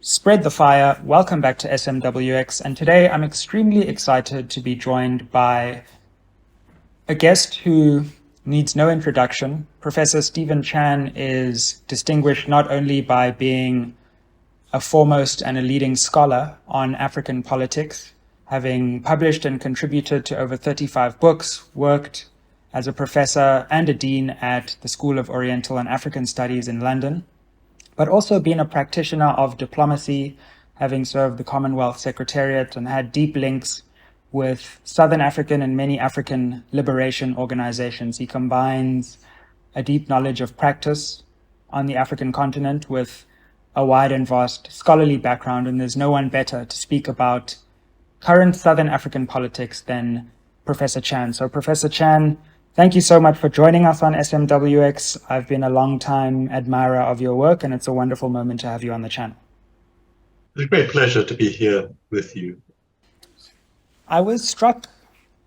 Spread the fire. Welcome back to SMWX. And today I'm extremely excited to be joined by a guest who needs no introduction. Professor Stephen Chan is distinguished not only by being a foremost and a leading scholar on African politics, having published and contributed to over 35 books, worked as a professor and a dean at the School of Oriental and African Studies in London, but also been a practitioner of diplomacy, having served the Commonwealth Secretariat and had deep links with Southern African and many African liberation organizations. He combines a deep knowledge of practice on the African continent with a wide and vast scholarly background, and there's no one better to speak about current Southern African politics than Professor Chan. So Professor Chan, thank you so much for joining us on SMWX. I've been a long-time admirer of your work, and it's a wonderful moment to have you on the channel. It's a great pleasure to be here with you. I was struck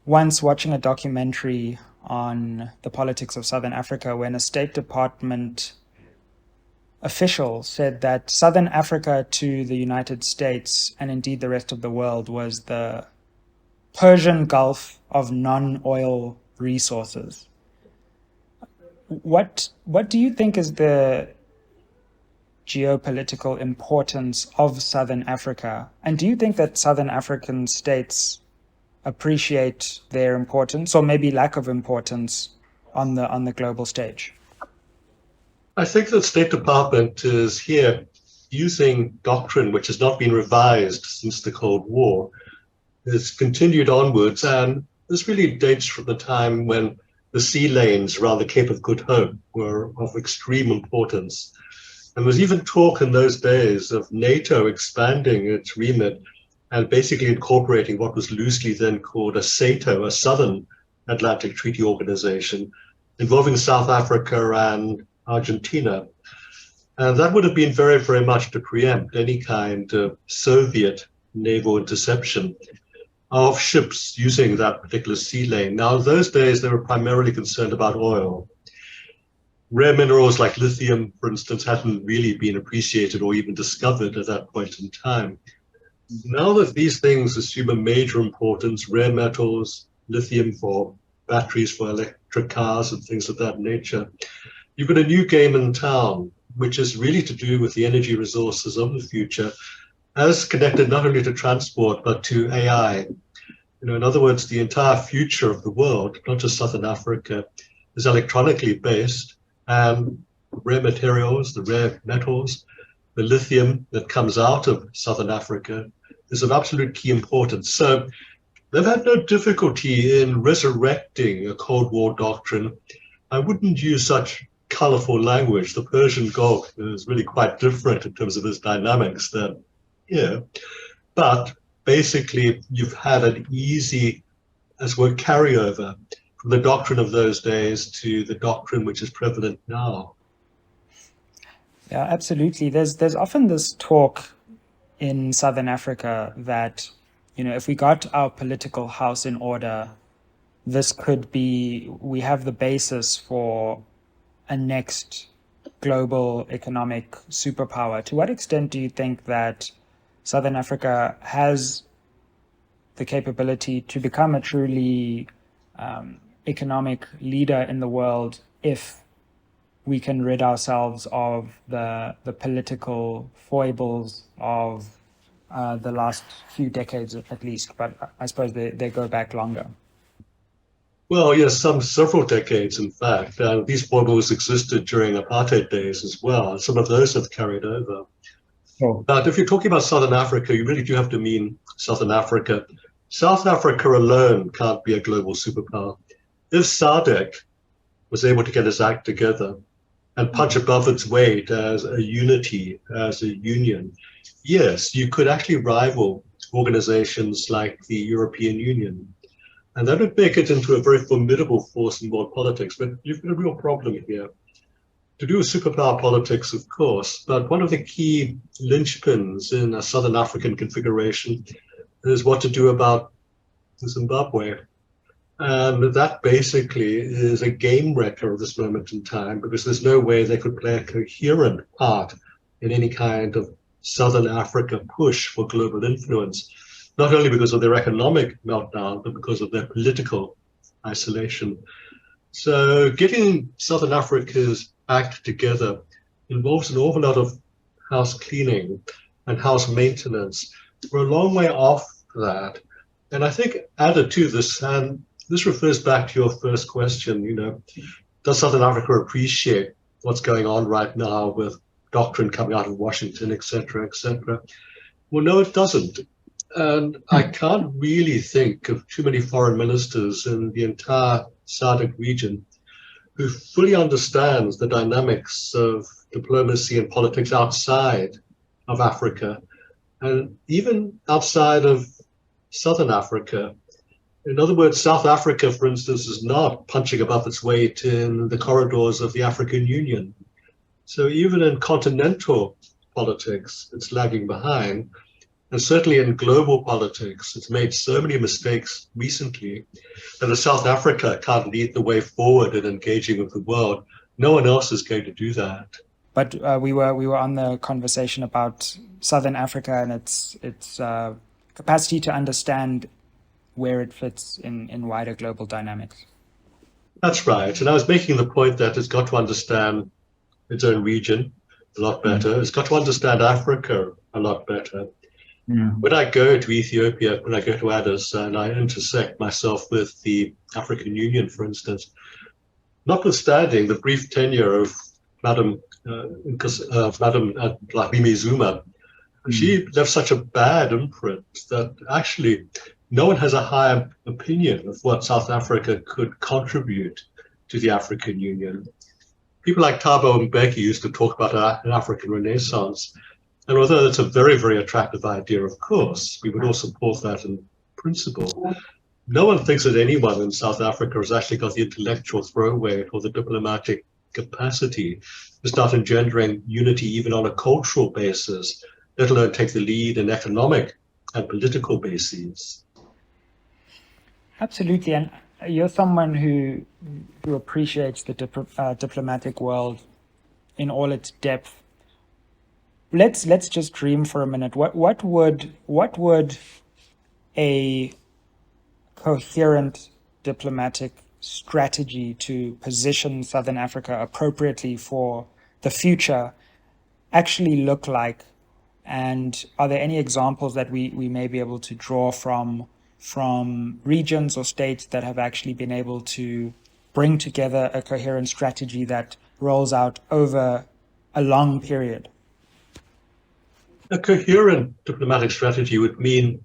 once watching a documentary on the politics of Southern Africa when a State Department official said that Southern Africa to the United States, and indeed the rest of the world, was the Persian Gulf of non-oil resources. What do you think is the geopolitical importance of Southern Africa? And do you think that Southern African states appreciate their importance, or maybe lack of importance, on the global stage? I think the State Department is here using doctrine which has not been revised since the Cold War. It's continued onwards, and this really dates from the time when the sea lanes around the Cape of Good Hope were of extreme importance. And there was even talk in those days of NATO expanding its remit and basically incorporating what was loosely then called a SATO, a Southern Atlantic Treaty Organization, involving South Africa and Argentina. And that would have been very, very much to preempt any kind of Soviet naval interception of ships using that particular sea lane. Now, in those days, they were primarily concerned about oil. Rare minerals like lithium, for instance, hadn't really been appreciated or even discovered at that point in time. Now that these things assume a major importance, rare metals, lithium for batteries for electric cars and things of that nature, you've got a new game in town, which is really to do with the energy resources of the future, as connected not only to transport, but to AI. In other words, the entire future of the world, not just Southern Africa, is electronically based, and rare materials, the rare metals, the lithium that comes out of Southern Africa is of absolute key importance. So they've had no difficulty in resurrecting a Cold War doctrine. I wouldn't use such colorful language. The Persian Gulf is really quite different in terms of its dynamics than here. But basically, you've had an easy, as well, carryover from the doctrine of those days to the doctrine which is prevalent now. Yeah, absolutely. There's often this talk in Southern Africa that, if we got our political house in order, we have the basis for a next global economic superpower. To what extent do you think that Southern Africa has the capability to become a truly economic leader in the world if we can rid ourselves of the political foibles of the last few decades at least, but I suppose they go back longer? Well, yes, several decades, in fact. These foibles existed during apartheid days as well. Some of those have carried over. Oh. But if you're talking about Southern Africa, you really do have to mean Southern Africa. South Africa alone can't be a global superpower. If SADC was able to get its act together and punch above its weight as a unity, as a union, yes, you could actually rival organizations like the European Union. And that would make it into a very formidable force in world politics. But you've got a real problem here. To do with superpower politics, of course, but one of the key linchpins in a Southern African configuration is what to do about Zimbabwe. And that basically is a game wrecker at this moment in time, because there's no way they could play a coherent part in any kind of Southern Africa push for global influence, not only because of their economic meltdown, but because of their political isolation. So getting Southern Africa's act together involves an awful lot of house cleaning and house maintenance. We're a long way off that. And I think added to this, and this refers back to your first question, does Southern Africa appreciate what's going on right now with doctrine coming out of Washington, et cetera, et cetera? Well, no, it doesn't. And I can't really think of too many foreign ministers in the entire SADC region who fully understands the dynamics of diplomacy and politics outside of Africa, and even outside of Southern Africa. In other words, South Africa, for instance, is not punching above its weight in the corridors of the African Union. So even in continental politics, it's lagging behind. And certainly in global politics, it's made so many mistakes recently that if South Africa can't lead the way forward in engaging with the world, no one else is going to do that. But we were on the conversation about Southern Africa and its capacity to understand where it fits in wider global dynamics. That's right. And I was making the point that it's got to understand its own region a lot better. It's got to understand Africa a lot better. When I go to Ethiopia, when I go to Addis, and I intersect myself with the African Union, for instance, notwithstanding the brief tenure of Madam Dlamini Zuma, she left such a bad imprint that actually no one has a higher opinion of what South Africa could contribute to the African Union. People like Thabo Mbeki used to talk about an African Renaissance. And although that's a very, very attractive idea, of course, we would all support that in principle. No one thinks that anyone in South Africa has actually got the intellectual throw weight or the diplomatic capacity to start engendering unity even on a cultural basis, let alone take the lead in economic and political bases. Absolutely. And you're someone who appreciates the diplomatic world in all its depth. Let's just dream for a minute. What would a coherent diplomatic strategy to position Southern Africa appropriately for the future actually look like? And are there any examples that we may be able to draw from regions or states that have actually been able to bring together a coherent strategy that rolls out over a long period? A coherent diplomatic strategy would mean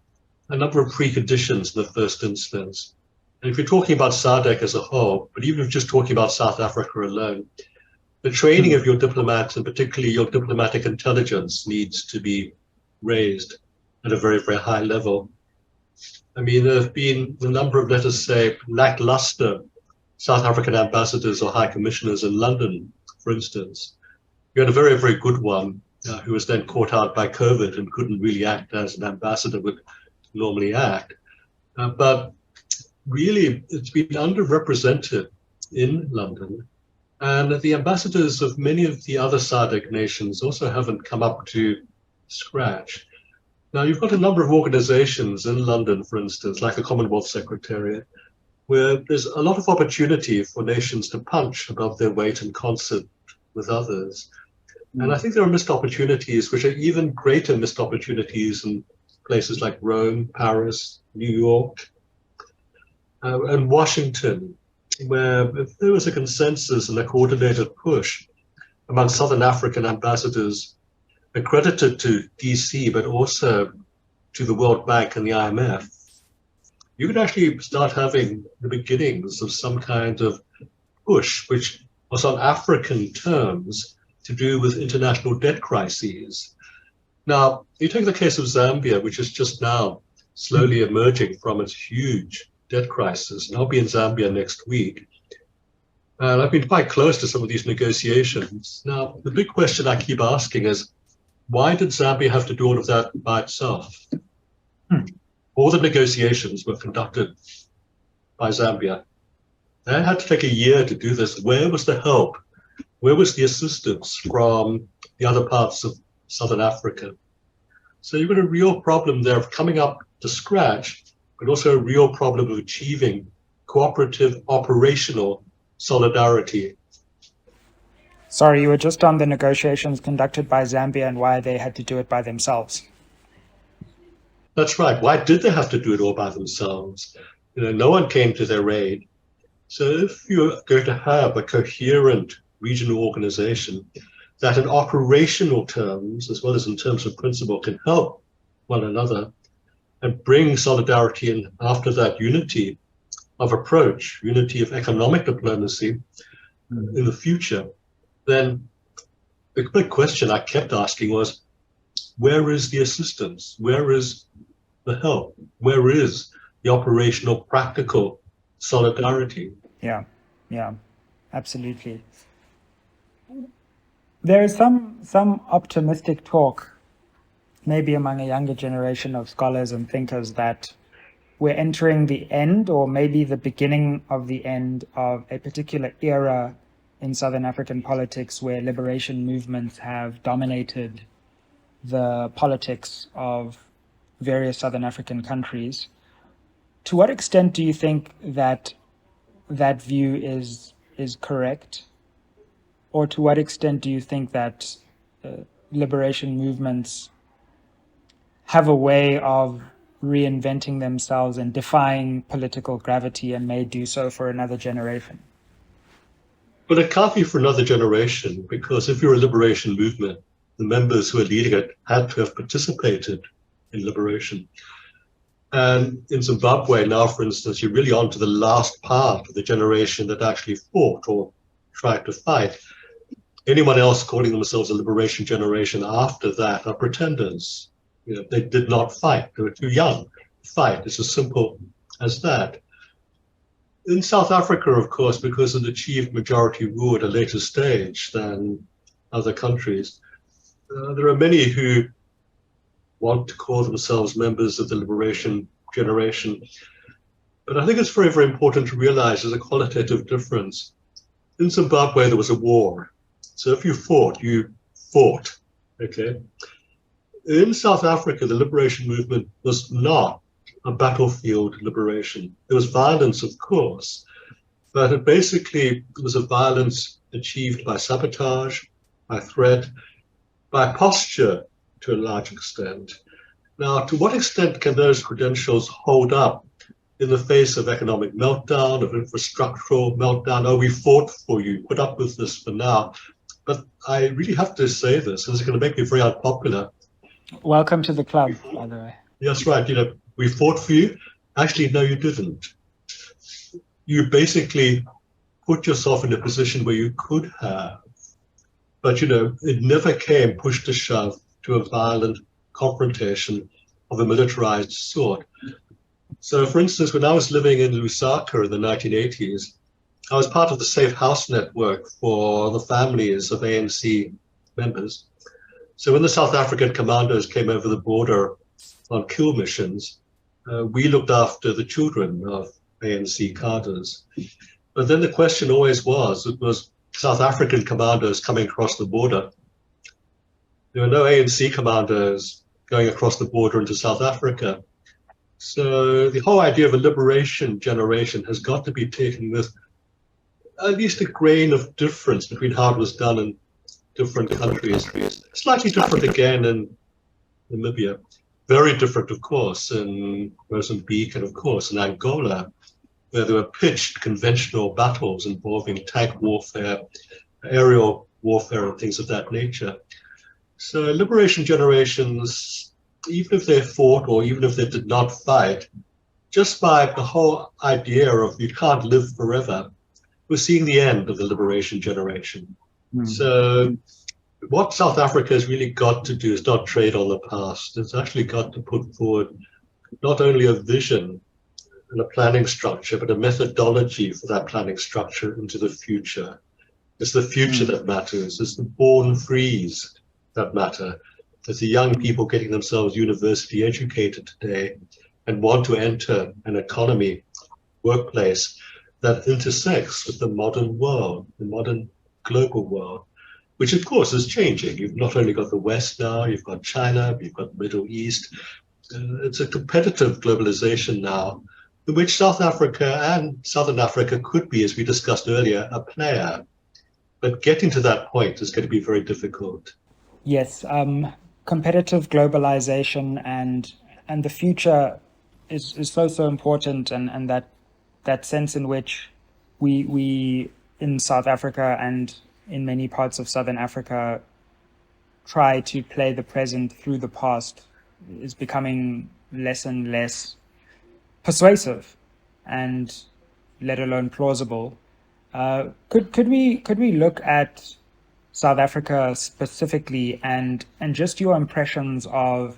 a number of preconditions in the first instance. And if you're talking about SADC as a whole, but even if you're just talking about South Africa alone, the training of your diplomats, and particularly your diplomatic intelligence, needs to be raised at a very, very high level. I mean, there have been a number of, let us say, lackluster South African ambassadors or high commissioners in London, for instance. You had a very, very good one who was then caught out by COVID and couldn't really act as an ambassador would normally act. But really, it's been underrepresented in London. And the ambassadors of many of the other SADC nations also haven't come up to scratch. Now, you've got a number of organizations in London, for instance, like the Commonwealth Secretariat, where there's a lot of opportunity for nations to punch above their weight in concert with others. And I think there are missed opportunities, which are even greater missed opportunities in places like Rome, Paris, New York, and Washington, where if there was a consensus and a coordinated push among Southern African ambassadors accredited to DC, but also to the World Bank and the IMF, you could actually start having the beginnings of some kind of push, which was on African terms, to do with international debt crises. Now, you take the case of Zambia, which is just now slowly emerging from its huge debt crisis, and I'll be in Zambia next week. And I've been quite close to some of these negotiations. Now, the big question I keep asking is, why did Zambia have to do all of that by itself? All the negotiations were conducted by Zambia. They had to take a year to do this. Where was the help? Where was the assistance from the other parts of Southern Africa? So you've got a real problem there of coming up to scratch, but also a real problem of achieving cooperative operational solidarity. Sorry, you were just on the negotiations conducted by Zambia and why they had to do it by themselves. That's right. Why did they have to do it all by themselves? No one came to their aid. So if you're going to have a coherent regional organization that in operational terms, as well as in terms of principle, can help one another and bring solidarity and after that unity of approach, unity of economic diplomacy in the future, then the big question I kept asking was, where is the assistance? Where is the help? Where is the operational, practical solidarity? Yeah, absolutely. There is some optimistic talk, maybe among a younger generation of scholars and thinkers, that we're entering the end or maybe the beginning of the end of a particular era in Southern African politics where liberation movements have dominated the politics of various Southern African countries. To what extent do you think that that view is correct? Or to what extent do you think that liberation movements have a way of reinventing themselves and defying political gravity and may do so for another generation? But it can't be for another generation, because if you're a liberation movement, the members who are leading it had to have participated in liberation. And in Zimbabwe now, for instance, you're really on to the last part of the generation that actually fought or tried to fight. Anyone else calling themselves a liberation generation after that are pretenders. They did not fight. They were too young to fight. It's as simple as that. In South Africa, of course, because it achieved majority rule at a later stage than other countries, there are many who want to call themselves members of the liberation generation. But I think it's very, very important to realize there's a qualitative difference. In Zimbabwe, there was a war. So if you fought, okay? In South Africa, the liberation movement was not a battlefield liberation. There was violence, of course, but it basically was a violence achieved by sabotage, by threat, by posture to a large extent. Now, to what extent can those credentials hold up in the face of economic meltdown, of infrastructural meltdown? Oh, we fought for you, put up with this for now. But I really have to say this, and it's going to make me very unpopular. Welcome to the club, by the way. Yes, right. We fought for you. Actually, no, you didn't. You basically put yourself in a position where you could have. But, it never came push to shove to a violent confrontation of a militarized sort. So, for instance, when I was living in Lusaka in the 1980s, I was part of the Safe House network for the families of ANC members. So when the South African commandos came over the border on kill missions, we looked after the children of ANC cadres. But then the question always was, it was South African commandos coming across the border. There were no ANC commandos going across the border into South Africa. So the whole idea of a liberation generation has got to be taken with at least a grain of difference between how it was done in different countries. Slightly different again in Namibia. Very different, of course, in Mozambique and, of course, in Angola, where there were pitched conventional battles involving tank warfare, aerial warfare, and things of that nature. So liberation generations, even if they fought or even if they did not fight, just by the whole idea of you can't live forever, we're seeing the end of the liberation generation. So what South Africa has really got to do is not trade on the past. It's actually got to put forward not only a vision and a planning structure, but a methodology for that planning structure into the future. It's the future that matters. It's the born frees that matter. It's the young people getting themselves university educated today and want to enter an economy, workplace that intersects with the modern world, the modern global world. which of course is changing. You've not only got the West now, you've got China, you've got the Middle East. It's a competitive globalization now, in which South Africa and Southern Africa could be, as we discussed earlier, a player. But getting to that point is going to be very difficult. Yes, competitive globalization and the future is so important, and that sense in which we in South Africa and in many parts of Southern Africa try to play the present through the past is becoming less and less persuasive, and let alone plausible. Could we look at South Africa specifically, and just your impressions of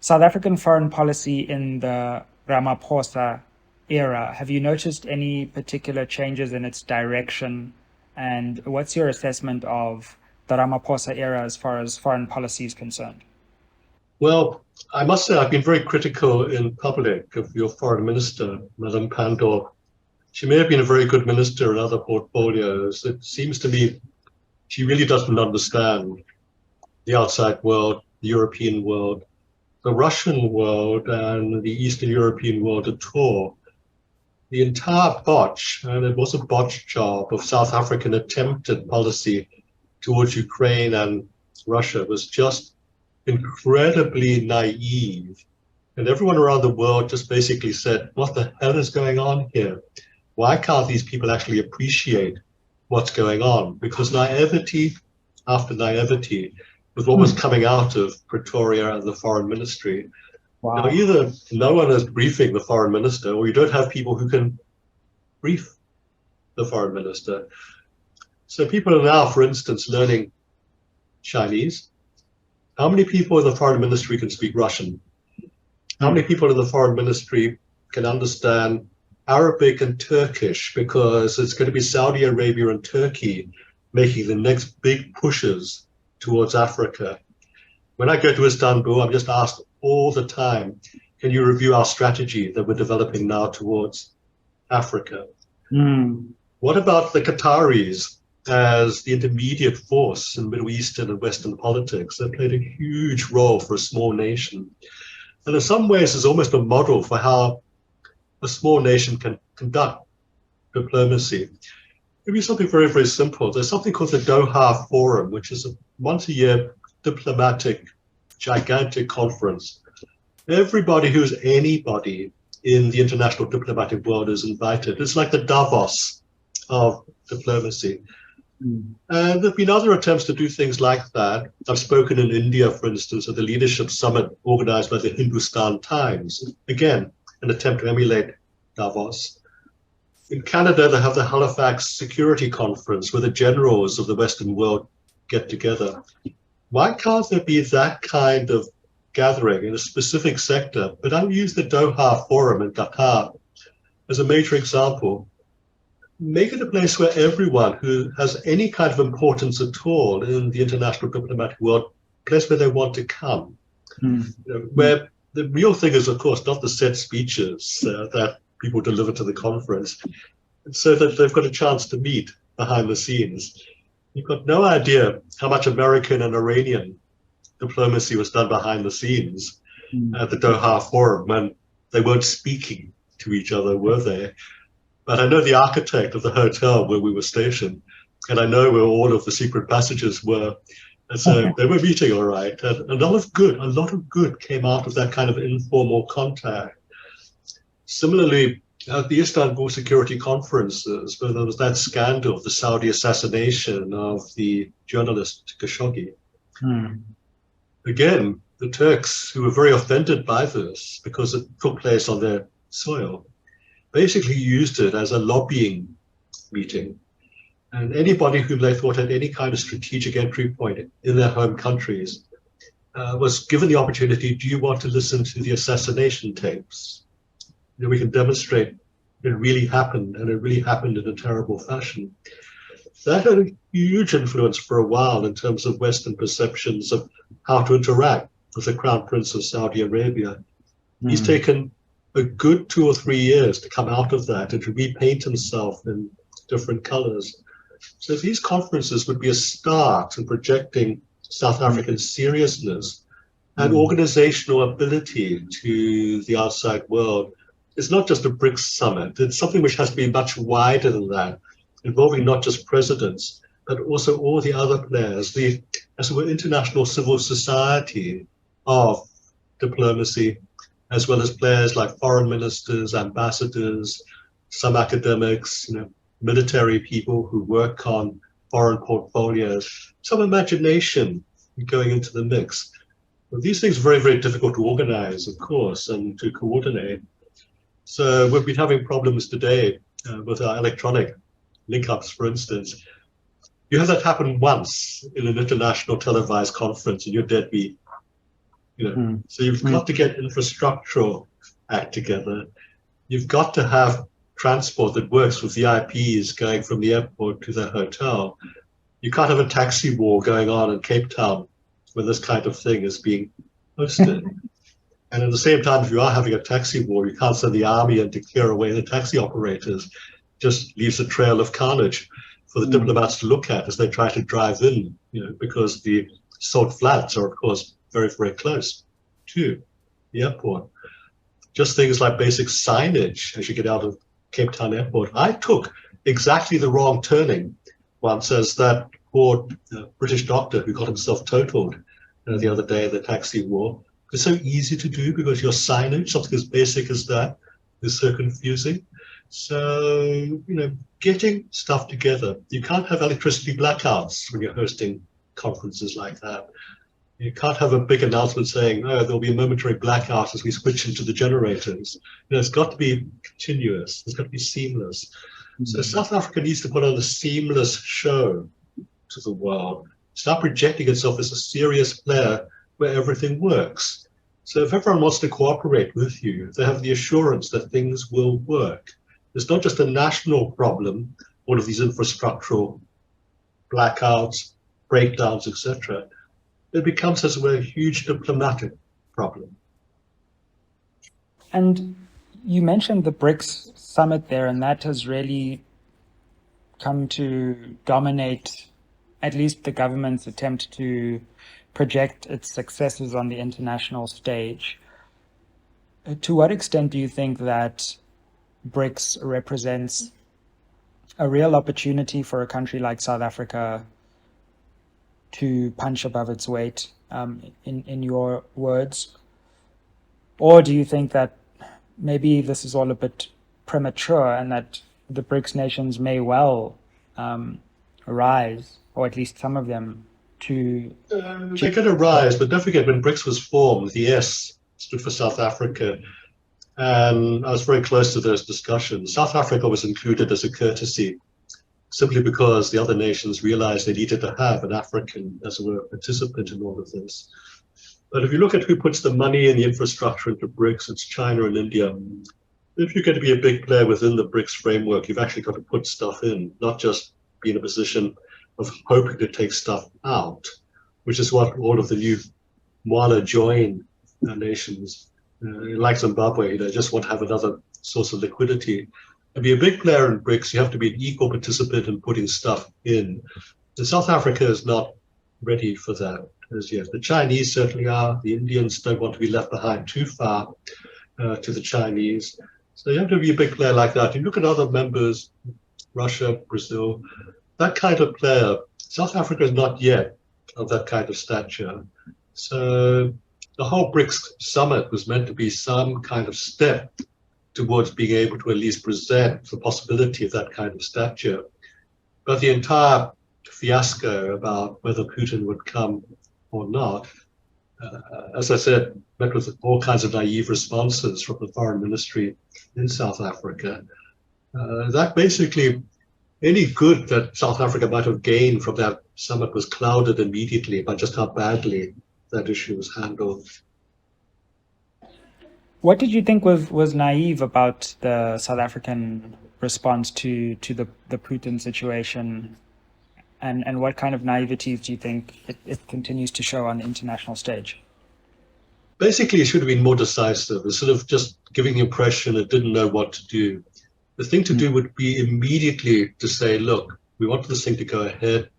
South African foreign policy in the Ramaphosa era? Have you noticed any particular changes in its direction? And what's your assessment of the Ramaphosa era as far as foreign policy is concerned? Well, I must say I've been very critical in public of your foreign minister, Madame Pandor. She may have been a very good minister in other portfolios. It seems to me she really doesn't understand the outside world, the European world, the Russian world, and the Eastern European world at all. The entire botch, and it was a botched job, of South African attempted policy towards Ukraine and Russia was just incredibly naive. And everyone around the world just basically said, what the hell is going on here? Why can't these people actually appreciate what's going on? Because naivety after naivety was what was coming out of Pretoria and the foreign ministry. Wow. Now, either no one is briefing the foreign minister, or you don't have people who can brief the foreign minister. So people are now, for instance, learning Chinese. How many people in the foreign ministry can speak Russian? How many people in the foreign ministry can understand Arabic and Turkish? Because it's going to be Saudi Arabia and Turkey making the next big pushes towards Africa. When I go to Istanbul, I'm just asked all the time, can you review our strategy that we're developing now towards Africa? What about the Qataris as the intermediate force in Middle Eastern and Western politics? They played a huge role for a small nation. And in some ways, it's almost a model for how a small nation can conduct diplomacy. Maybe something very, very simple. There's something called the Doha Forum, which is a once-a-year diplomatic, gigantic conference. Everybody who's anybody in the international diplomatic world is invited. It's like the Davos of diplomacy. And there have been other attempts to do things like that. I've spoken in India, for instance, at the leadership summit organized by the Hindustan Times. Again, an attempt to emulate Davos. In Canada, they have the Halifax Security Conference, where the generals of the Western world get together. Why can't there be that kind of gathering in a specific sector? But I'll use the Doha Forum in Qatar as a major example. Make it a place where everyone who has any kind of importance at all in the international diplomatic world, a place where they want to come. Where the real thing is, of course, not the set speeches that people deliver to the conference, so that they've got a chance to meet behind the scenes. You've got no idea how much American and Iranian diplomacy was done behind the scenes at the Doha Forum, when they weren't speaking to each other, were they? But I know the architect of the hotel where we were stationed, and I know where all of the secret passages were. And so they were meeting all right. And a lot of good came out of that kind of informal contact. Similarly, at the Istanbul Security Conferences, where there was that scandal of the Saudi assassination of the journalist Khashoggi. Again, the Turks, who were very offended by this because it took place on their soil, basically used it as a lobbying meeting. And anybody whom they thought had any kind of strategic entry point in their home countries was given the opportunity, do you want to listen to the assassination tapes? We can demonstrate it really happened, and it really happened in a terrible fashion. That had a huge influence for a while in terms of Western perceptions of how to interact with the Crown Prince of Saudi Arabia. He's taken a good 2 or 3 years to come out of that and to repaint himself in different colors. So these conferences would be a start in projecting South African seriousness and organizational ability to the outside world. It's not just a BRICS summit. It's something which has to be much wider than that, involving not just presidents, but also all the other players, the, as it were, international civil society of diplomacy, as well as players like foreign ministers, ambassadors, some academics, military people who work on foreign portfolios, some imagination going into the mix. But these things are very, very difficult to organize, of course, and to coordinate. So we've been having problems today with our electronic link-ups, for instance. You have that happen once in an international televised conference and you're dead beat. So you've got to get infrastructural act together. You've got to have transport that works with VIPs going from the airport to the hotel. You can't have a taxi war going on in Cape Town when this kind of thing is being hosted. And at the same time, if you are having a taxi war, you can't send the army in to clear away the taxi operators. Just leaves a trail of carnage for the diplomats to look at as they try to drive in, because the salt flats are, of course, very, very close to the airport. Just things like basic signage as you get out of Cape Town Airport. I took exactly the wrong turning once as that poor British doctor who got himself totaled the other day in the taxi war. It's so easy to do because your signage, something as basic as that, is so confusing. So, getting stuff together. You can't have electricity blackouts when you're hosting conferences like that. You can't have a big announcement saying, oh, there'll be a momentary blackout as we switch into the generators. It's got to be continuous. It's got to be seamless. So South Africa needs to put on a seamless show to the world, start projecting itself as a serious player where everything works. So if everyone wants to cooperate with you, they have the assurance that things will work. It's not just a national problem, all of these infrastructural blackouts, breakdowns, etc. It becomes, as it were, a huge diplomatic problem. And you mentioned the BRICS summit there, and that has really come to dominate at least the government's attempt to project its successes on the international stage. To what extent do you think that BRICS represents a real opportunity for a country like South Africa to punch above its weight, in your words? Or do you think that maybe this is all a bit premature and that the BRICS nations may well rise, or at least some of them, to... They could arise, but don't forget when BRICS was formed, the S stood for South Africa. And I was very close to those discussions. South Africa was included as a courtesy, simply because the other nations realized they needed to have an African, as it were, participant in all of this. But if you look at who puts the money and the infrastructure into BRICS, it's China and India. If you're going to be a big player within the BRICS framework, you've actually got to put stuff in, not just be in a position of hoping to take stuff out, which is what all of the new Mwala join nations, like Zimbabwe, just want to have another source of liquidity. To be a big player in BRICS, you have to be an equal participant in putting stuff in. And South Africa is not ready for that as yet. The Chinese certainly are. The Indians don't want to be left behind too far to the Chinese. So you have to be a big player like that. You look at other members, Russia, Brazil, that kind of player. South Africa is not yet of that kind of stature. So the whole BRICS summit was meant to be some kind of step towards being able to at least present the possibility of that kind of stature. But the entire fiasco about whether Putin would come or not, as I said, met with all kinds of naive responses from the foreign ministry in South Africa. That basically, any good that South Africa might have gained from that summit was clouded immediately by just how badly that issue was handled. What did you think was naive about the South African response to the Putin situation? And what kind of naiveties do you think it continues to show on the international stage? Basically, it should have been more decisive. Instead of just giving the impression it didn't know what to do. The thing to do would be immediately to say, look, We want this thing to go ahead.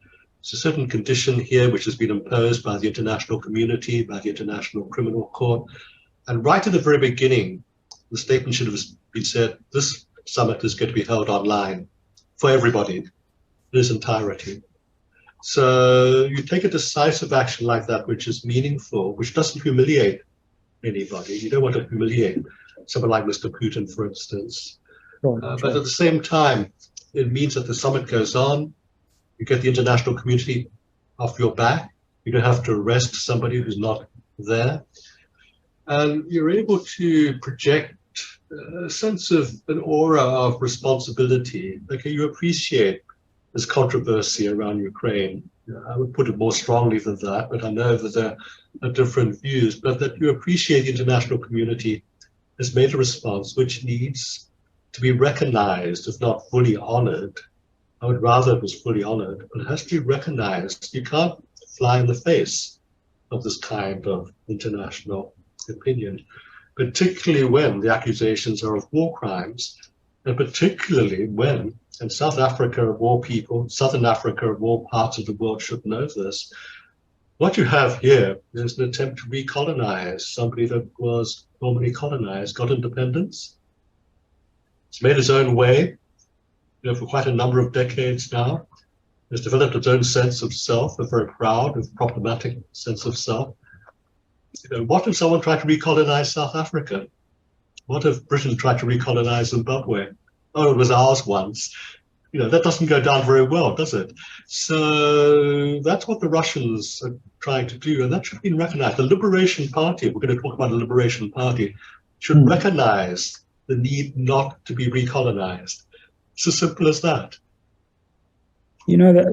There's a certain condition here which has been imposed by the international community, by the International Criminal Court. And right at the very beginning, the statement should have been said, this summit is going to be held online for everybody in its entirety. So you take a decisive action like that, which is meaningful, which doesn't humiliate anybody. You don't want to humiliate someone like Mr. Putin, for instance. Sure. But at the same time, it means that the summit goes on. You get the international community off your back. You don't have to arrest somebody who's not there. And you're able to project a sense of an aura of responsibility. Okay, you appreciate this controversy around Ukraine. I would put it more strongly than that, but I know that there are different views, but that you appreciate the international community has made a response which needs to be recognized, if not fully honored. I would rather it was fully honored, but it has to be recognized. You can't fly in the face of this kind of international opinion, particularly when the accusations are of war crimes, and particularly when, and South Africa of all people, Southern Africa of all parts of the world should know this, what you have here is an attempt to recolonize somebody that was formerly colonized, got independence. It's made its own way, for quite a number of decades now. It's developed its own sense of self, a very proud, a problematic sense of self. What if someone tried to recolonize South Africa? What if Britain tried to recolonize Zimbabwe? Oh, it was ours once. That doesn't go down very well, does it? So that's what the Russians are trying to do, and that should be recognized. The Liberation Party, we're going to talk about the Liberation Party, should recognize the need not to be recolonized. It's as simple as that.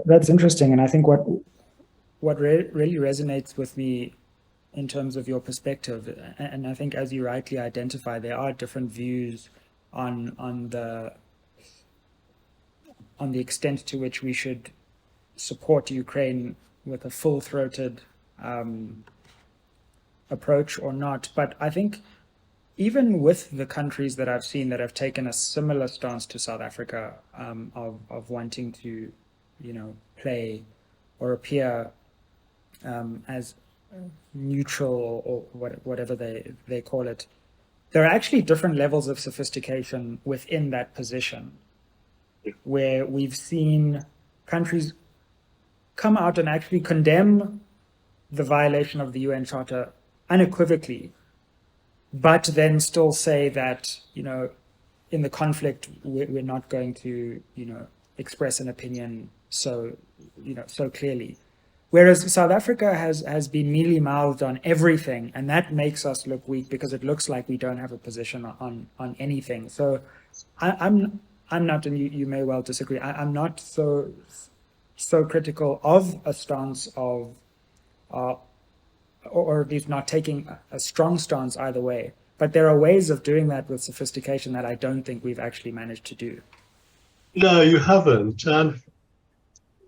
That's interesting, and I think what really resonates with me in terms of your perspective, and I think as you rightly identify, there are different views on the extent to which we should support Ukraine with a full-throated approach or not. But I think even with the countries that I've seen that have taken a similar stance to South Africa, of wanting to, play or appear as neutral or whatever they call it, there are actually different levels of sophistication within that position, where we've seen countries come out and actually condemn the violation of the UN Charter unequivocally, but then still say that, in the conflict, we're not going to, express an opinion so clearly. Whereas South Africa has been mealy-mouthed on everything, and that makes us look weak because it looks like we don't have a position on anything. So I'm not, and you may well disagree, I'm not so critical of a stance of, or at least not taking a strong stance either way. But there are ways of doing that with sophistication that I don't think we've actually managed to do. No, you haven't. And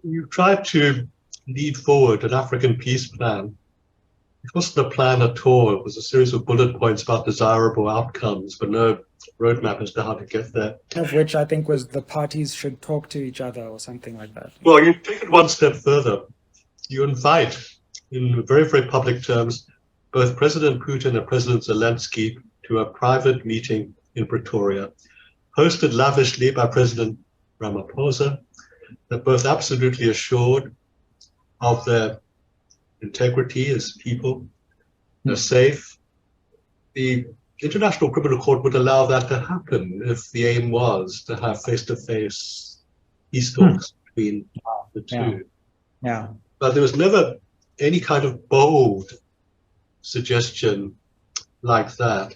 you tried to lead forward an African peace plan. It wasn't a plan at all. It was a series of bullet points about desirable outcomes, but no roadmap as to how to get there. Of which I think was the parties should talk to each other or something like that. Well, you take it one step further. You invite, in very, very public terms, both President Putin and President Zelensky to a private meeting in Pretoria, hosted lavishly by President Ramaphosa. They're both absolutely assured of their integrity as people. They're safe. The International Criminal Court would allow that to happen if the aim was to have face-to-face peace talks between the two. Yeah. But there was never any kind of bold suggestion like that.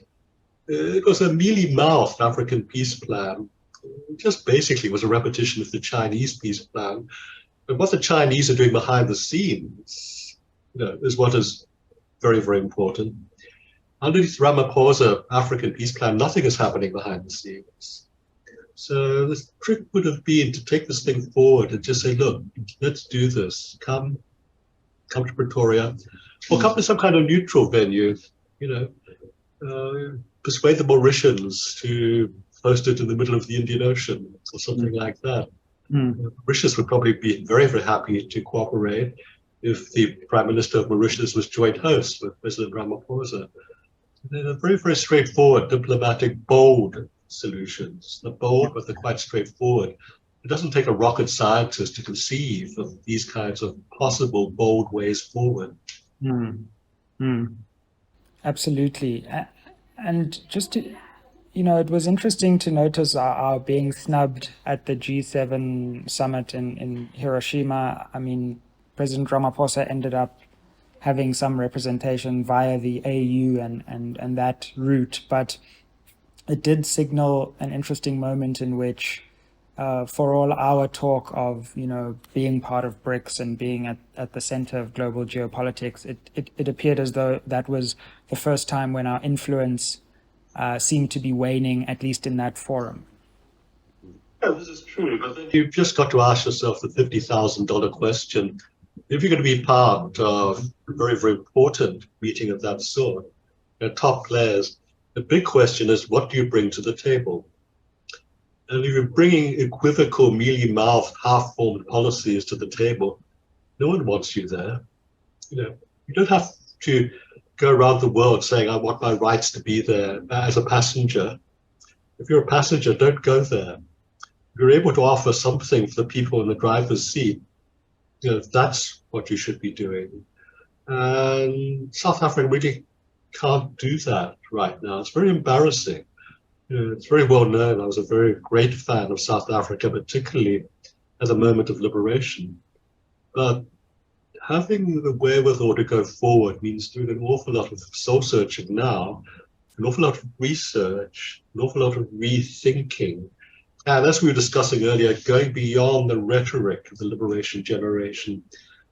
It was a mealy-mouthed African peace plan. It just basically was a repetition of the Chinese peace plan. But what the Chinese are doing behind the scenes, is what is very, very important. Under this Ramaphosa African peace plan, nothing is happening behind the scenes. So the trick would have been to take this thing forward and just say, look, let's do this. Come to Pretoria, or come to some kind of neutral venue, persuade the Mauritians to host it in the middle of the Indian Ocean or something like that. Mauritius would probably be very, very happy to cooperate if the Prime Minister of Mauritius was joint host with President Ramaphosa. They're very, very straightforward, diplomatic, bold solutions. They're bold, but they're quite straightforward. It doesn't take a rocket scientist to conceive of these kinds of possible bold ways forward. Absolutely. And just to, it was interesting to notice our being snubbed at the G7 summit in Hiroshima. I mean, President Ramaphosa ended up having some representation via the AU and that route, but it did signal an interesting moment in which, for all our talk of, being part of BRICS and being at the center of global geopolitics, it appeared as though that was the first time when our influence seemed to be waning, at least in that forum. Yeah, this is true, but then you've just got to ask yourself the $50,000 question. If you're going to be part of a very, very important meeting of that sort, top players, the big question is, what do you bring to the table? And if you're bringing equivocal, mealy-mouthed, half-formed policies to the table, no one wants you there. You don't have to go around the world saying, I want my rights to be there as a passenger. If you're a passenger, don't go there. If you're able to offer something for the people in the driver's seat, that's what you should be doing. And South Africa really can't do that right now. It's very embarrassing. It's very well known. I was a very great fan of South Africa, particularly at the moment of liberation. But having the wherewithal to go forward means doing an awful lot of soul searching now, an awful lot of research, an awful lot of rethinking. And as we were discussing earlier, going beyond the rhetoric of the liberation generation,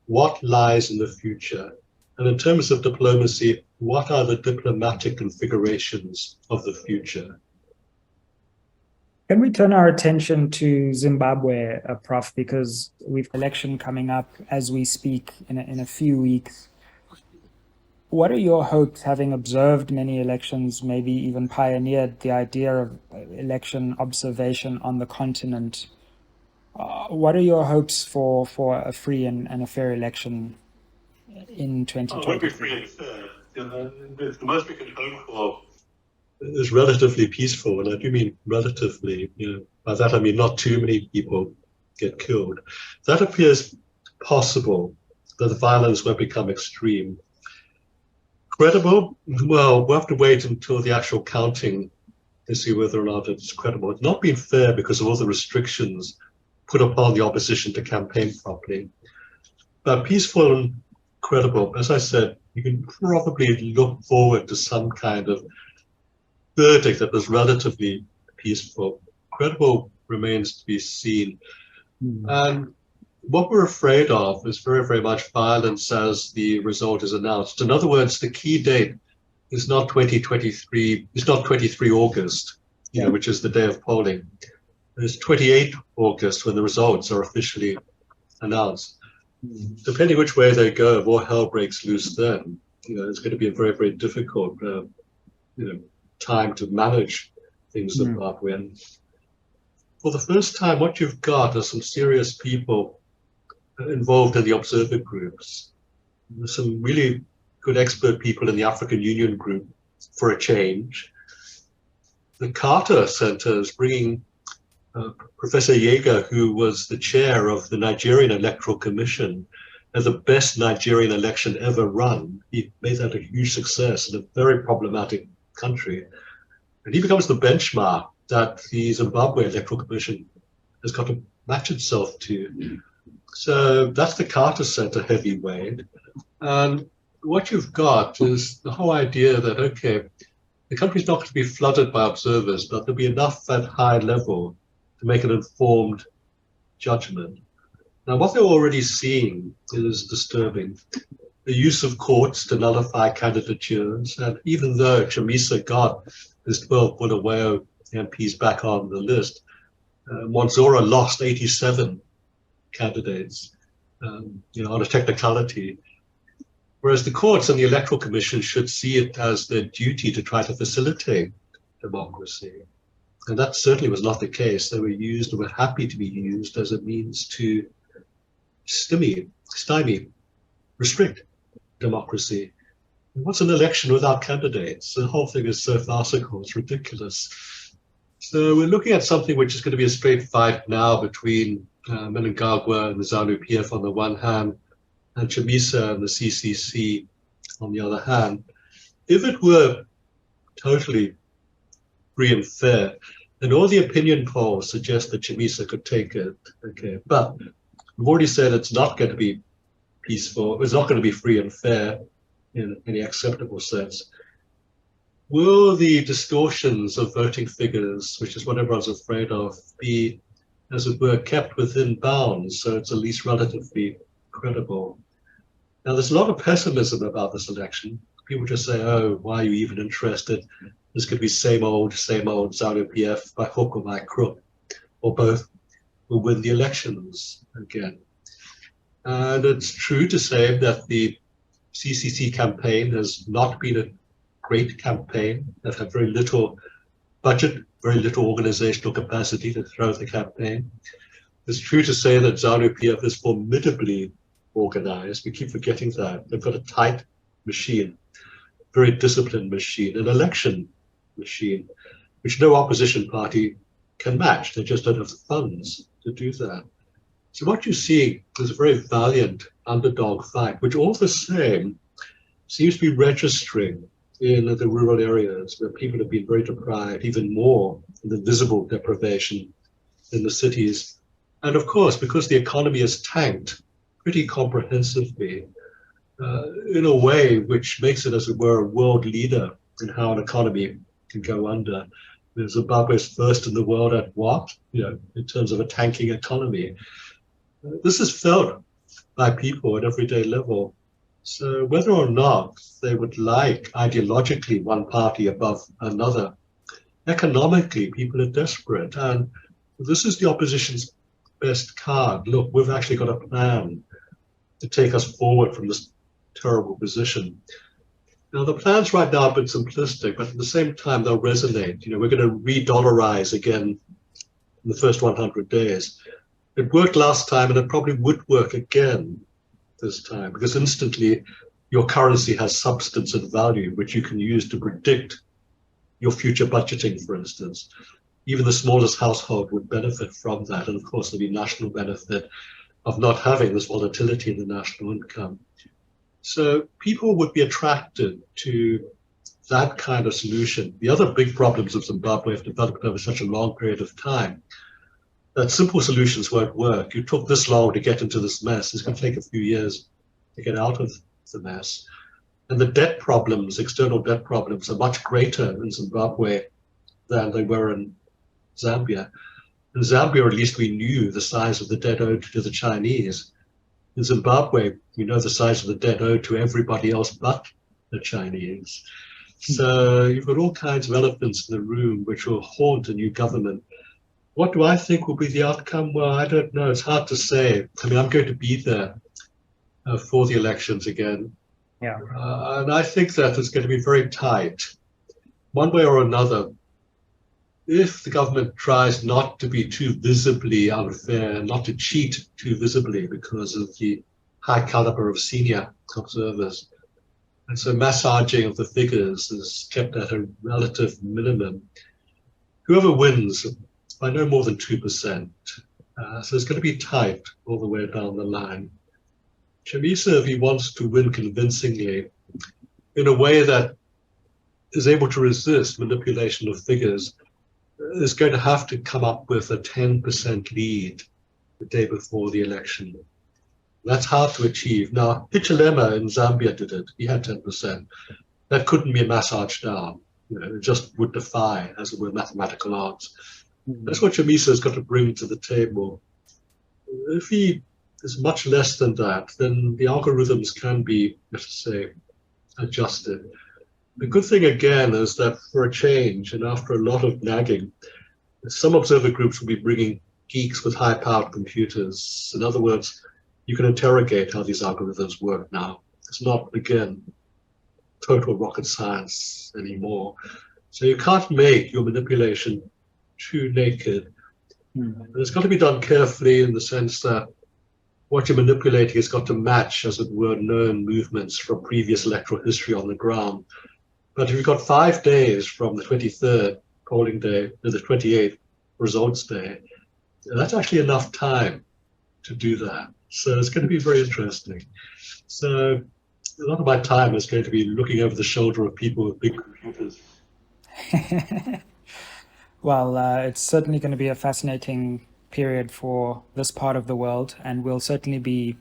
what lies in the future? And in terms of diplomacy, what are the diplomatic configurations of the future? Can we turn our attention to Zimbabwe, Prof, because we've election coming up as we speak in a few weeks. What are your hopes, having observed many elections, maybe even pioneered the idea of election observation on the continent? What are your hopes for a free and a fair election in 2020? It won't be free and fair. The most we can hope for is relatively peaceful, and I do mean relatively. By that I mean not too many people get killed. That appears possible, that the violence won't become extreme. Credible? Well, we'll have to wait until the actual counting to see whether or not it's credible. It's not been fair because of all the restrictions put upon the opposition to campaign properly. But peaceful and credible, as I said, you can probably look forward to some kind of verdict that was relatively peaceful. Credible remains to be seen. And what we're afraid of is very, very much violence as the result is announced. In other words, the key date is not 2023, it's not 23 August, which is the day of polling. It's 28 August when the results are officially announced. Depending which way they go, more hell breaks loose then. It's going to be a very, very difficult time to manage things in Zimbabwe. And for the first time, what you've got are some serious people involved in the observer groups. There's some really good expert people in the African Union group for a change. The Carter Center is bringing Professor Yeager, who was the chair of the Nigerian Electoral Commission, as the best Nigerian election ever run. He made that a huge success in a very problematic country. And he becomes the benchmark that the Zimbabwe Electoral Commission has got to match itself to. So that's the Carter Center heavyweight. And what you've got is the whole idea that, okay, the country's not going to be flooded by observers, but there'll be enough at high level to make an informed judgment. Now, what they're already seeing is disturbing. The use of courts to nullify candidatures, and even though Chamisa got his 12 Bulawayo MPs back on the list, Monzora lost 87 candidates, on a technicality. Whereas the courts and the Electoral Commission should see it as their duty to try to facilitate democracy. And that certainly was not the case. They were used, or were happy to be used as a means to stymie, restrict democracy. And what's an election without candidates? The whole thing is so farcical, it's ridiculous. So we're looking at something which is going to be a straight fight now between Mnangagwa and the ZANU-PF on the one hand, and Chamisa and the CCC on the other hand. If it were totally free and fair, then all the opinion polls suggest that Chamisa could take it. Okay, but we've already said it's not going to be peaceful. It's not going to be free and fair in any acceptable sense. Will the distortions of voting figures, which is what everyone's afraid of, be, as it were, kept within bounds so it's at least relatively credible? Now, there's a lot of pessimism about this election. People just say, oh, why are you even interested? This could be same old ZANU-PF by hook or by crook, or both will win the elections again. And it's true to say that the CCC campaign has not been a great campaign. They've had very little budget, very little organizational capacity to throw the campaign. It's true to say that ZANU-PF is formidably organized. We keep forgetting that. They've got a tight machine, very disciplined machine, an election machine, which no opposition party can match. They just don't have the funds to do that. So what you see is a very valiant underdog fight, which all the same seems to be registering in the rural areas where people have been very deprived, even more in the visible deprivation in the cities. And of course, because the economy has tanked pretty comprehensively, in a way which makes it, as it were, a world leader in how an economy can go under. Zimbabwe is first in the world at what? In terms of a tanking economy. This is felt by people at everyday level. So whether or not they would like ideologically one party above another, economically people are desperate. And this is the opposition's best card. Look, we've actually got a plan to take us forward from this terrible position. Now, the plans right now are a bit simplistic, but at the same time, they'll resonate. We're going to re-dollarize again in the first 100 days. It worked last time, and it probably would work again this time, because instantly your currency has substance and value, which you can use to predict your future budgeting, for instance. Even the smallest household would benefit from that. And of course, there'll be national benefit of not having this volatility in the national income. So people would be attracted to that kind of solution. The other big problems of Zimbabwe have developed over such a long period of time that simple solutions won't work. You took this long to get into this mess. It's going to take a few years to get out of the mess. And the debt problems, external debt problems, are much greater in Zimbabwe than they were in Zambia. In Zambia, at least we knew the size of the debt owed to the Chinese. In Zimbabwe, we know the size of the debt owed to everybody else but the Chinese. So you've got all kinds of elephants in the room which will haunt a new government. What do I think will be the outcome? Well, I don't know. It's hard to say. I mean, I'm going to be there for the elections again. Yeah. And I think that it's going to be very tight. One way or another, if the government tries not to be too visibly unfair, not to cheat too visibly because of the high caliber of senior observers, and so massaging of the figures is kept at a relative minimum, whoever wins by no more than 2%. So it's going to be tight all the way down the line. Chamisa, if he wants to win convincingly in a way that is able to resist manipulation of figures, is going to have to come up with a 10% lead the day before the election. That's hard to achieve. Now, Hichilema in Zambia did it. He had 10%. That couldn't be massaged down. It just would defy, as it were, mathematical odds. That's what Chamisa has got to bring to the table. If he is much less than that, then the algorithms can be, let's say, adjusted. The good thing, again, is that for a change, and after a lot of nagging, some observer groups will be bringing geeks with high-powered computers. In other words, you can interrogate how these algorithms work now. It's not, again, total rocket science anymore. So you can't make your manipulation too naked. And it's got to be done carefully in the sense that what you're manipulating has got to match, as it were, known movements from previous electoral history on the ground. But if you've got 5 days from the 23rd polling day to the 28th results day, that's actually enough time to do that. So it's going to be very interesting. So a lot of my time is going to be looking over the shoulder of people with big computers. Well, it's certainly going to be a fascinating period for this part of the world, and we'll certainly be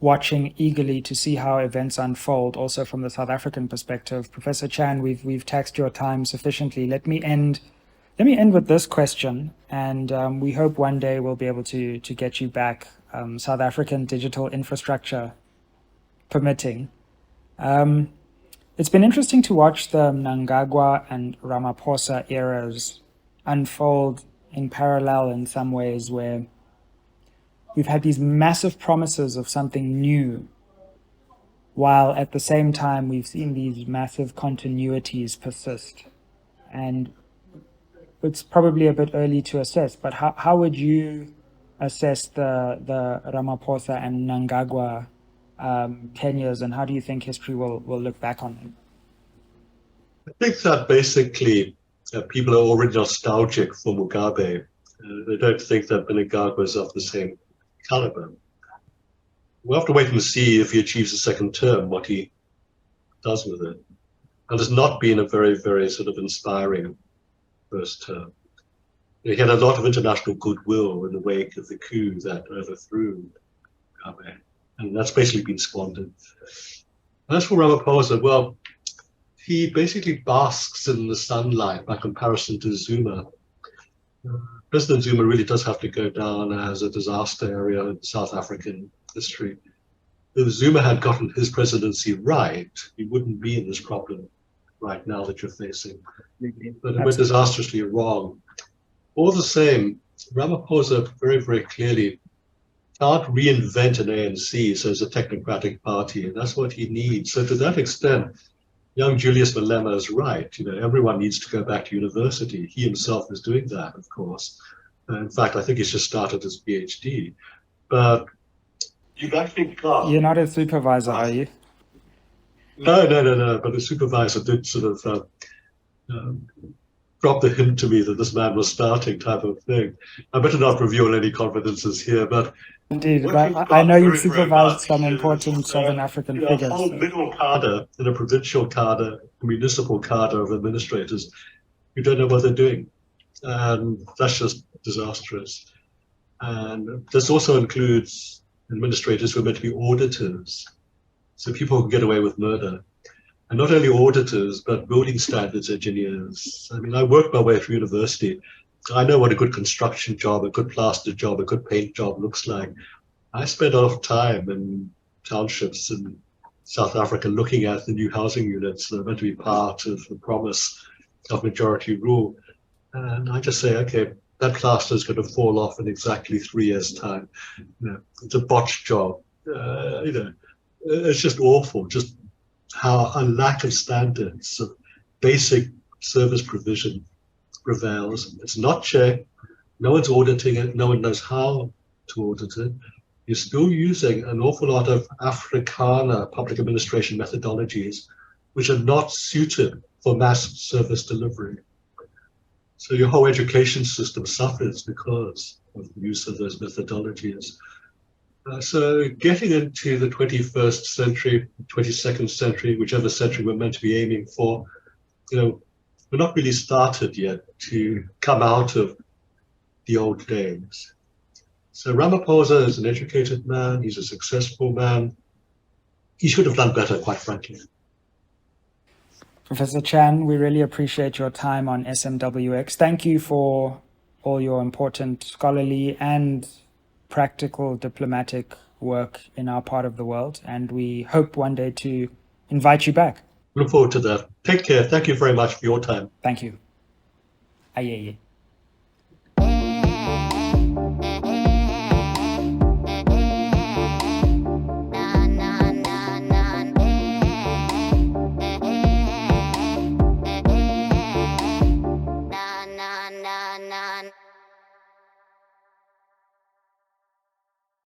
watching eagerly to see how events unfold, also from the South African perspective. Professor Chan, we've taxed your time sufficiently. Let me end with this question, and we hope one day we'll be able to get you back, South African digital infrastructure permitting. It's been interesting to watch the Mnangagwa and Ramaphosa eras unfold in parallel in some ways, where we've had these massive promises of something new, while at the same time we've seen these massive continuities persist. And it's probably a bit early to assess, but how would you assess the Ramaphosa and Mnangagwa tenures, and how do you think history will look back on them? I think that basically people are already nostalgic for Mugabe. They don't think that Mnangagwa is of the same caliber. We'll have to wait and see if he achieves a second term, what he does with it. And it's not been a very, very sort of inspiring first term. He had a lot of international goodwill in the wake of the coup that overthrew Mugabe, and that's basically been squandered. As for Ramaphosa, well, he basically basks in the sunlight by comparison to Zuma. President Zuma really does have to go down as a disaster area in South African history. If Zuma had gotten his presidency right, he wouldn't be in this problem right now that you're facing. But it went disastrously wrong. All the same, Ramaphosa very, very clearly can't reinvent an ANC, so it's a technocratic party, and that's what he needs. So to that extent, young Julius Malema is right. Everyone needs to go back to university. He himself is doing that, of course. In fact, I think he's just started his PhD. But you've actually got... You're not a supervisor, are you? No. But the supervisor did sort of drop the hint to me that this man was starting, type of thing. I better not reveal any confidences here, but... Indeed, but I know you've supervised some important Southern African figures. A whole middle cadre and a provincial cadre, a municipal cadre of administrators who don't know what they're doing. And that's just disastrous. And this also includes administrators who are meant to be auditors. So people who can get away with murder. And not only auditors, but building standards engineers. I mean, I worked my way through university. I know what a good construction job, a good plaster job, a good paint job looks like. I spent a lot of time in townships in South Africa looking at the new housing units that are meant to be part of the promise of majority rule. And I just say, okay, that plaster is going to fall off in exactly 3 years' time. It's a botched job. It's just awful, just how a lack of standards of basic service provision prevails. It's not checked. No one's auditing it. No one knows how to audit it. You're still using an awful lot of Afrikaner public administration methodologies, which are not suited for mass service delivery. So your whole education system suffers because of the use of those methodologies. So getting into the 21st century, 22nd century, whichever century we're meant to be aiming for, we're not really started yet to come out of the old days. So Ramaphosa is an educated man. He's a successful man. He should have done better, quite frankly. Professor Chan, we really appreciate your time on SMWX. Thank you for all your important scholarly and practical diplomatic work in our part of the world, and we hope one day to invite you back. Look forward to that. Take care. Thank you very much for your time. Thank you. Aye.